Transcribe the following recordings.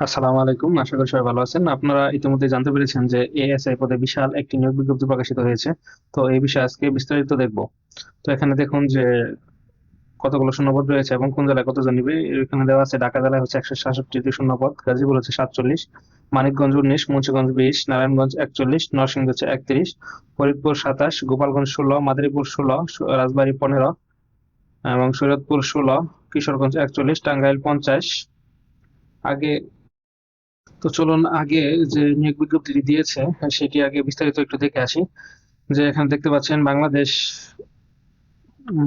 আসসালামু আলাইকুম, আশা করি সবাই ভালো আছেন। আপনারা ইতিমধ্যে জানতে পেরেছেন যে এএসআই পদে বিশাল একটি নিয়োগ বিজ্ঞপ্তি প্রকাশিত হয়েছে। তো এই বিষয়ে আজকে বিস্তারিত দেখব। তো এখানে দেখুন যে কতগুলো শূন্যপদ রয়েছে এবং কোন জেলায় কতজন নিবে। এখানে দেওয়া আছে ঢাকা জেলায় হচ্ছে 167টি শূন্যপদ, গাজীপুর হচ্ছে 47, মানিকগঞ্জ 19, মুন্সিগঞ্জ 20, নারায়ণগঞ্জ 41, নরসিংদী হচ্ছে 31, ফরিদপুর 27, গোপালগঞ্জ 16, মাদারীপুর 16, রাজবাড়ী 15 এবং শরীয়তপুর 16, কিশোরগঞ্জ 41, টাঙ্গাইল 50। আগে তো চলুন আগে যে নিয়োগ বিজ্ঞপ্তিটি দিয়েছে সেটি আগে বিস্তারিত একটু দেখে আসি। যে এখানে দেখতে পাচ্ছেন বাংলাদেশ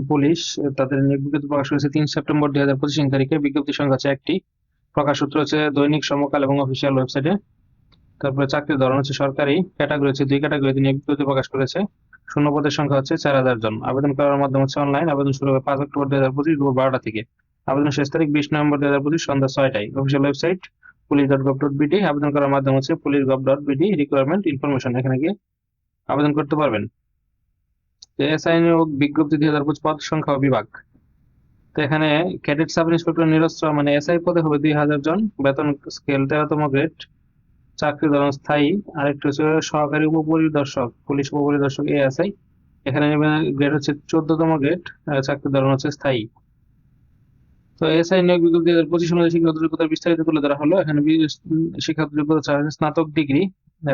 পুলিশ তাদের নিয়োগ বিজ্ঞপ্তি প্রকাশ করেছে 3 সেপ্টেম্বর 2025 তারিখে। বিজ্ঞপ্তি সংখ্যা হচ্ছে একটি, প্রকাশ সূত্র হচ্ছে দৈনিক সমকাল এবং অফিসিয়াল ওয়েবসাইটে। তারপরে চাকরির ধরন হচ্ছে সরকারি, ক্যাটাগরি হচ্ছে 2 ক্যাটাগরিতে নিয়োগ বিজ্ঞপ্তি প্রকাশ করেছে। শূন্য পদের সংখ্যা হচ্ছে 4000 জন। আবেদন করার মাধ্যম হচ্ছে অনলাইন। আবেদন শুরু হবে 5 অক্টোবর 2025 দুপুর 12টা থেকে। আবেদনের শেষ তারিখ 20 নভেম্বর 2025 সন্ধ্যা 6টায়। অফিসিয়াল ওয়েবসাইট পুলিশ.gov.bd। আবেদন করার মাধ্যম হচ্ছে পুলিশ.gov.bd। রিকোয়ারমেন্ট ইনফরমেশন, এখানে গিয়ে আবেদন করতে পারবেন। এএসআই নিয়োগ বিজ্ঞপ্তি 2025 পদ সংখ্যা ও বিভাগ। তো এখানে ক্যাডেট সাব ইন্সপেক্টর নিরস্ত্র মানে এসআই পদে হবে 2000 জন। বেতন স্কেল 13তম গ্রেড। চাকরি ধরন স্থায়ী। আরেকটা হচ্ছে সহকারী উপপরিদর্শক, পুলিশ উপপরিদর্শক এএসআই। এখানে গ্রেড হচ্ছে 14তম গ্রেড। চাকরি ধরন হচ্ছে স্থায়ী। তো এসআই নিয়োগ বিজ্ঞপ্তি 2025 অনুযায়ী শিক্ষাগত যোগ্যতার বিস্তারিত তুলে ধরা হলো। এখানে শিক্ষাগত যোগ্যতা চাওয়া হয়েছে স্নাতক ডিগ্রি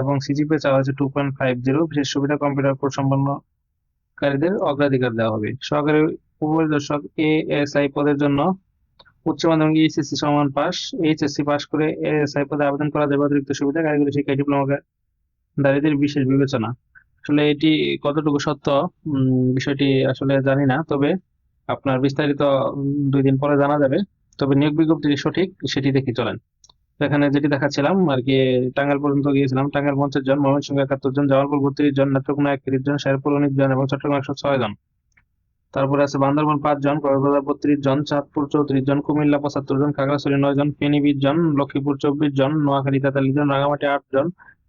এবং সিজিপিএ চাওয়া হয়েছে 2.50। বিশেষ সুবিধা কম্পিউটার কোর্স সম্পন্নকারীদের অগ্রাধিকার দেওয়া হবে। সহকারী উপপরিদর্শক এএসআই পদের জন্য উচ্চ মাধ্যমিক এইচএসসি সমান পাস। এইচএসসি পাস করে এএসআই পদে আবেদন করা যাবে। অতিরিক্ত সুবিধা কারিগরি শিক্ষায় ডিপ্লোমাধারীদের বিশেষ বিবেচনা। আসলে এটি কতটুকু সত্য বিষয়টি আসলে জানি না, তবে আপনার বিস্তারিত 2 দিন পরে জানা যাবে। তবে নিয়োগ বিজ্ঞপ্তি সঠিক সেটি দেখে চলেন। তো এখানে যেটি দেখাচ্ছিলাম আর কি, টাঙ্গাইল পর্যন্ত গিয়েছিলাম। টাঙ্গাইল 50 জন, ময়মনসিংহ 71 জন, জামালপুর 32 জন, নেত্রকোনা 31 জন, শেরপুর 19 জন এবং চট্টগ্রাম 106 জন। তারপরে আছে বান্দরবান 5 জন, কক্সবাজার 32 জন, চাঁদপুর 34 জন, কুমিল্লা 75 জন, খাগড়াছড়ি 9 জন, ফেনী 20 জন, লক্ষ্মীপুর 24 জন, নোয়াখালী 43 জন, রাঙামাটি 8 জন,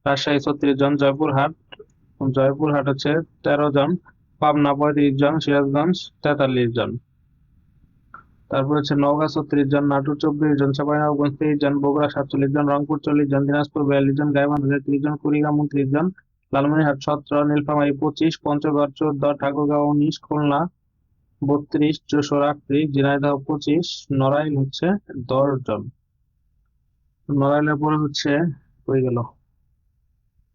রাজশাহী 36 জন, জয়পুরহাট হচ্ছে 13 জন, পাবনা 35 জন, সিরাজগঞ্জ 43 জন। তারপর হচ্ছে নওগাঁ 36 জন, নাটোর 24 জন, চাঁপাইনবাবগঞ্জ 23 জন, বগুড়া 47 জন, রংপুর 40 জন, দিনাজপুর 42 জন, গাইবান্ধা 30 জন, কুড়িগ্রাম 29 জন, লালমনিরহাট 17, নীলফামারী 25, পঞ্চগড় 14, ঠাকুরগাঁও 19, খুলনা 32, যশোর 38, ঝিনাইদহ 25, নড়াইল হচ্ছে 10 জন। নড়াইলের পরে হচ্ছে হয়ে গেল,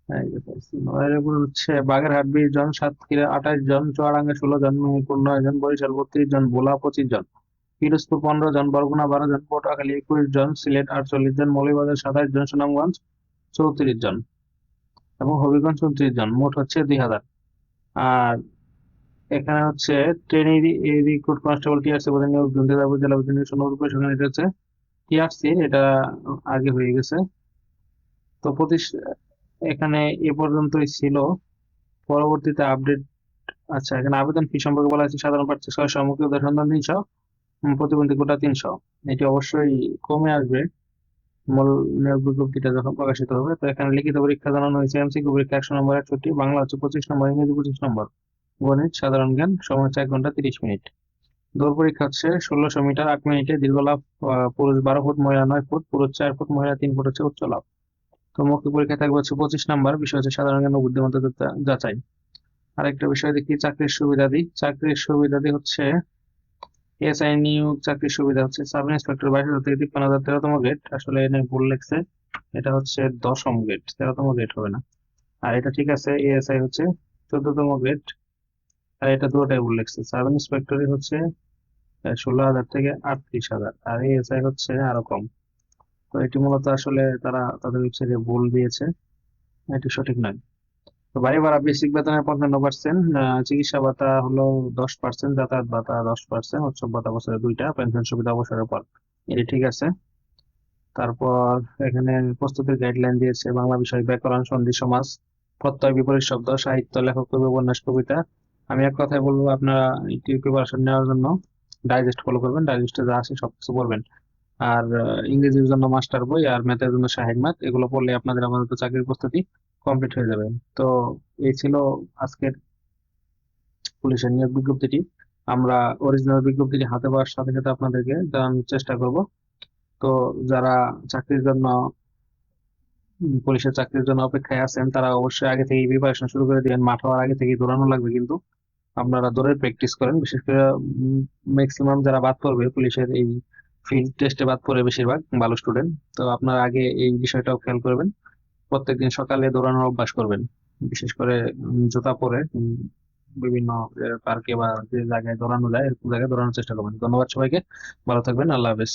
এই যে পাইছি। নড়াইলের পরে হচ্ছে বাগেরহাট 20 জন, সাতক্ষীরা 28 জন, চুয়াডাঙ্গা 16 জন, মেহেরপুর 9 জন, বরিশাল 32 জন, ভোলা 25 জন, পিরোজপুর 15 জন, বরগুনা 12 জন, পটুয়াখালী 21 জন, সিলেট 48 জন, মৌলভীবাজার 27 জন, সুনামগঞ্জ 34 জন এবং হবিগঞ্জ 29 জন। মোট হচ্ছে 2000। আর এখানে হচ্ছে ট্রেনি রিক্রুট কনস্টেবল টিআরসি পদে নিয়োগ জেলা প্রতিনিধি সোনারপুর সেখানে এটা হচ্ছে টিআরসি, এটা আগে হয়ে গেছে। তো এখানে এ পর্যন্তই ছিল। পরবর্তীতে আপডেট। আচ্ছা, এখানে আবেদন ফি সম্পর্কে বলা হয়েছে সাধারণ প্রার্থী 600, মুখ্য সন্ধান 300, প্রতিবন্ধী কোটা 300। এটি অবশ্যই কমে আসবে মূল নিয়োগ বিজ্ঞপ্তিটা যখন প্রকাশিত হবে। তো এখানে লিখিত পরীক্ষা জানানো হয়েছে। এমসিকিউ পরীক্ষা 100 নম্বর 61, বাংলা হচ্ছে 25 নম্বর, ইংরেজি 25 নম্বর, গণিত সাধারণ জ্ঞান, সময় হচ্ছে 1 ঘন্টা 30 মিনিট। দৌড় পরীক্ষা হচ্ছে 1600 মিটার 8 মিনিটে। দীর্ঘ লাফ পুরুষ 12 ফুট, মহিলা 9 ফুট, পুরুষ 4 ফুট, মহিলা 3 ফুট হচ্ছে উচ্চ লাফ। তো মৌখিক পরীক্ষা থাকবে হচ্ছে 25 নম্বর, বিষয় হচ্ছে সাধারণ জ্ঞান ও বুদ্ধিমত্তা যাচাই। আরেকটা বিষয় দেখি, চাকরির সুবিধাদি। চাকরির সুবিধাদি হচ্ছে এসআই নিয়োগ চাকরির সুবিধা হচ্ছে সাব ইন্সপেক্টর 22,000 থেকে 53,000, 13তম গ্রেড। আসলে এনে ভুল লেখছে, এটা হচ্ছে 10ম গ্রেড, 13তম গ্রেড হবে না। আর এটা ঠিক আছে, এএসআই হচ্ছে 14তম গ্রেড। আর এটা দুটোটাই ভুল লেখছে। সাব ইন্সপেক্টরই হচ্ছে 16,000 থেকে 38,000, আর এএসআই হচ্ছে আরো কম। তো এটি মূলত আসলে তারা তাদের ওয়েবসাইটে ভুল দিয়েছে, এটি সঠিক নয়। তো বাড়ি ভাড়া বেসিক বেতনের 55%, চিকিৎসা ভাতা হলো 10%, যাতায়াত ভাতা 10%, উৎসব ভাতা বছরে 2টা, পেনশন সুবিধা অবসরের পর। এটি ঠিক আছে। তারপর এখানে প্রস্তুতির গাইডলাইন দিয়েছে। বাংলা বিষয়, ব্যাকরণ, সন্ধি, সমাজ, প্রত্যয়, বিপরীত শব্দ, সাহিত্য, লেখক, কবি, উপন্যাস, কবিতা। আমি এক কথায় বলবো, আপনারা এটি প্রিপারেশন নেওয়ার জন্য ডাইজেস্ট ফলো করবেন, ডাইজেস্টে যা আছে সবকিছু পড়বেন। আর ইংরেজির জন্য মাস্টার বই, আর ম্যাথের জন্য শাহেদ ম্যাথ, এগুলো পড়লে আপনাদের আপাতত চাকরির প্রস্তুতি কমপ্লিট হয়ে যাবে। তো এই ছিল আজকের পুলিশের নিয়োগ বিজ্ঞপ্তিটি। আমরা অরিজিনাল বিজ্ঞপ্তিটি হাতে পাওয়ার সাথে সাথে আপনাদেরকে জানানোর চেষ্টা করব। তো তো যারা চাকরির জন্য পুলিশের চাকরির জন্য অপেক্ষায় আছেন তারা অবশ্যই আগে থেকে প্রিপারেশন শুরু করে দিবেন। মাঠ হওয়ার আগে থেকে দৌড়ানো লাগবে কিন্তু আপনারা দৌড়ের প্র্যাকটিস করেন। বিশেষ করে ম্যাক্সিমাম যারা বাদ পড়বে পুলিশের এই ফিল্ড টেস্টে বাদ পড়ে বেশিরভাগ ভালো স্টুডেন্ট, তো আপনারা আগে এই বিষয়টাও খেয়াল করবেন। প্রত্যেকদিন সকালে দৌড়ানোর অভ্যাস করবেন, বিশেষ করে জুতা পরে বিভিন্ন পার্কে বা যে জায়গায় দৌড়ানো যায় এরকম জায়গায় দৌড়ানোর চেষ্টা করবেন। ধন্যবাদ সবাইকে, ভালো থাকবেন, আল্লাহ হাফেজ।